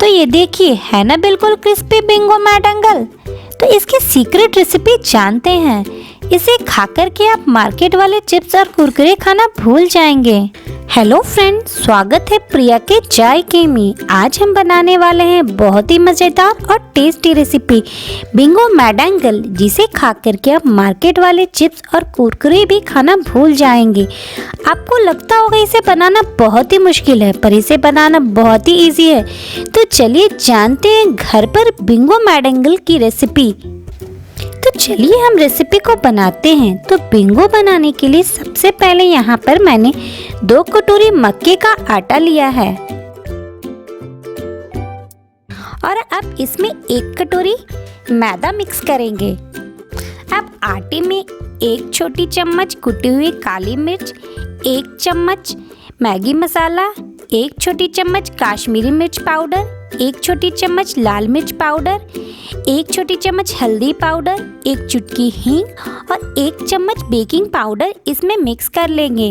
तो ये देखिए, है ना बिल्कुल क्रिस्पी बिंगो मैडंगल। तो इसकी सीक्रेट रेसिपी जानते हैं। इसे खाकर के आप मार्केट वाले चिप्स और कुरकुरे खाना भूल जाएंगे। हेलो फ्रेंड, स्वागत है प्रिया के चाय के में। आज हम बनाने वाले हैं बहुत ही मज़ेदार और टेस्टी रेसिपी बिंगो मैडंगल, जिसे खाकर के आप मार्केट वाले चिप्स और कुरकुरे भी खाना भूल जाएंगे। आपको लगता होगा इसे बनाना बहुत ही मुश्किल है, पर इसे बनाना बहुत ही इजी है। तो चलिए जानते हैं घर पर बिंगो मैडंगल की रेसिपी। तो चलिए हम रेसिपी को बनाते हैं। तो बिंगो बनाने के लिए सबसे पहले यहाँ पर मैंने 2 कटोरी मक्के का आटा लिया है और अब इसमें 1 कटोरी मैदा मिक्स करेंगे। अब आटे में 1 छोटी चम्मच कुटी हुई काली मिर्च, 1 चम्मच मैगी मसाला, 1 छोटी चम्मच काश्मीरी मिर्च पाउडर, 1 छोटी चम्मच लाल मिर्च पाउडर, 1 छोटी चम्मच हल्दी पाउडर, 1 चुटकी हींग और 1 चम्मच बेकिंग पाउडर इसमें मिक्स कर लेंगे।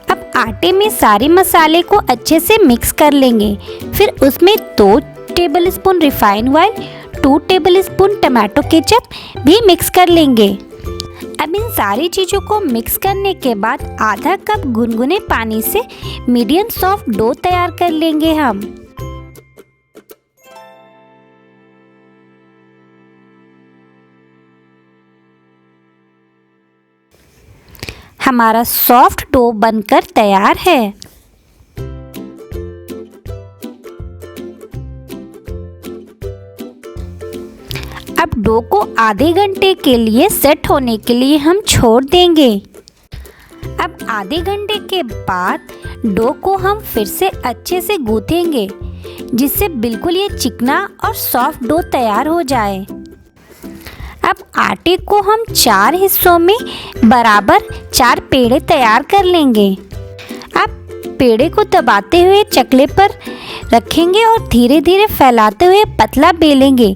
अब आटे में सारे मसाले को अच्छे से मिक्स कर लेंगे। फिर उसमें 2 tablespoon refined oil, 2 tablespoon tomato ketchup भी मिक्स कर लेंगे। अब इन सारी चीज़ों को मिक्स करने के बाद आधा कप गुनगुने पानी से मीडियम सॉफ्ट डो तैयार कर लेंगे हम। हमारा सॉफ्ट डो बनकर तैयार है। अब डो को आधे घंटे के लिए सेट होने के लिए हम छोड़ देंगे। अब आधे घंटे के बाद डो को हम फिर से अच्छे से गूंथेंगे, जिससे बिल्कुल ये चिकना और सॉफ्ट डो तैयार हो जाए। अब आटे को हम 4 हिस्सों में बराबर 4 पेड़े तैयार कर लेंगे। अब पेड़े को दबाते हुए चकले पर रखेंगे और धीरे धीरे फैलाते हुए पतला बेलेंगे।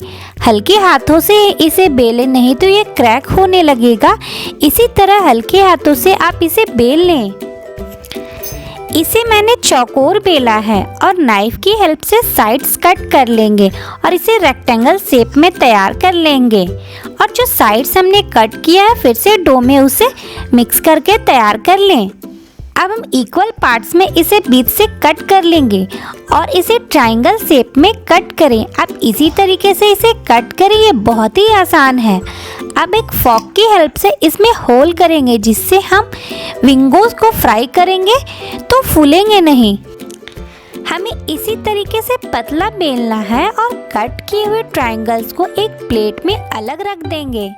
हल्के हाथों से इसे बेलें, नहीं तो ये क्रैक होने लगेगा। इसी तरह हल्के हाथों से आप इसे बेल लें। इसे मैंने चौकोर बेला है और नाइफ की हेल्प से साइड्स कट कर लेंगे और इसे रेक्टेंगल शेप में तैयार कर लेंगे। और जो साइड्स हमने कट किया है फिर से डो में उसे मिक्स करके तैयार कर लें। अब हम इक्वल पार्ट्स में इसे बीच से कट कर लेंगे और इसे ट्रायंगल शेप में कट करें। अब इसी तरीके से इसे कट करें, ये बहुत ही आसान है। अब एक फॉक की हेल्प से इसमें होल करेंगे, जिससे हम विंगोस को फ्राई करेंगे तो फूलेंगे नहीं। हमें इसी तरीके से पतला बेलना है और कट किए हुए ट्रायंगल्स को एक प्लेट में अलग रख देंगे।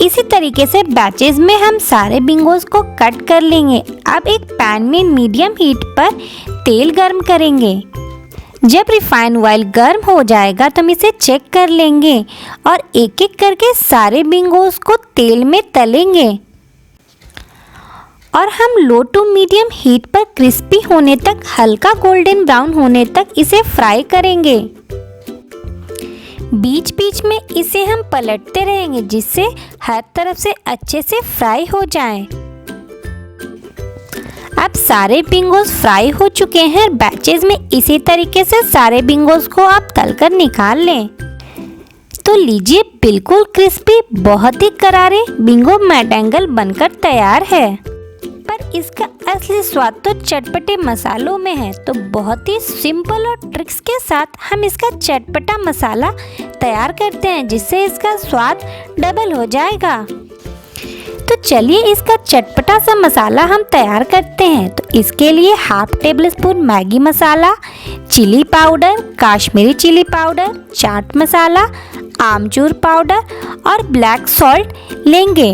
इसी तरीके से बैचेस में हम सारे बिंगोस को कट कर लेंगे। अब एक पैन में मीडियम हीट पर तेल गर्म करेंगे। जब रिफाइंड ऑयल गर्म हो जाएगा तो हम इसे चेक कर लेंगे और एक एक करके सारे बिंगोस को तेल में तलेंगे और हम लो टू मीडियम हीट पर क्रिस्पी होने तक, हल्का गोल्डन ब्राउन होने तक इसे फ्राई करेंगे। बीच बीच में इसे हम पलटते रहेंगे, जिससे हर तरफ से अच्छे से फ्राई हो जाएं। अब सारे बिंगोस फ्राई हो चुके हैं। बैचेस में इसी तरीके से सारे बिंगोस को आप तलकर निकाल लें। तो लीजिए, बिल्कुल क्रिस्पी, बहुत ही करारे बिंगो मैडंगल बनकर तैयार है। पर इसका असली स्वाद तो चटपटे मसालों में है। तो बहुत ही सिंपल और ट्रिक्स के साथ हम इसका चटपटा मसाला तैयार करते हैं, जिससे इसका स्वाद डबल हो जाएगा। तो चलिए इसका चटपटा सा मसाला हम तैयार करते हैं। तो इसके लिए half tablespoon Maggi masala, chilli powder, Kashmiri chilli powder, chaat masala, amchur powder और ब्लैक सॉल्ट लेंगे।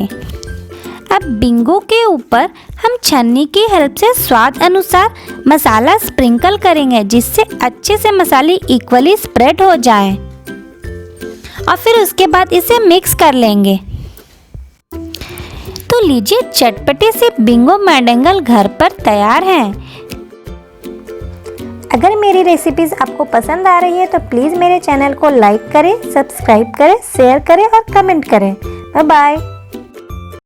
अब बिंगो के ऊपर हम छन्नी की हेल्प से स्वाद अनुसार मसाला स्प्रिंकल करेंगे, जिससे अच्छे से मसाले इक्वली स्प्रेड हो जाए और फिर उसके बाद इसे मिक्स कर लेंगे। तो लीजिए, चटपटे से बिंगो मैडंगल घर पर तैयार हैं। अगर मेरी रेसिपीज़ आपको पसंद आ रही है तो प्लीज़ मेरे चैनल को लाइक करें, सब्सक्राइब करें, शेयर करें और कमेंट करें। Bye bye.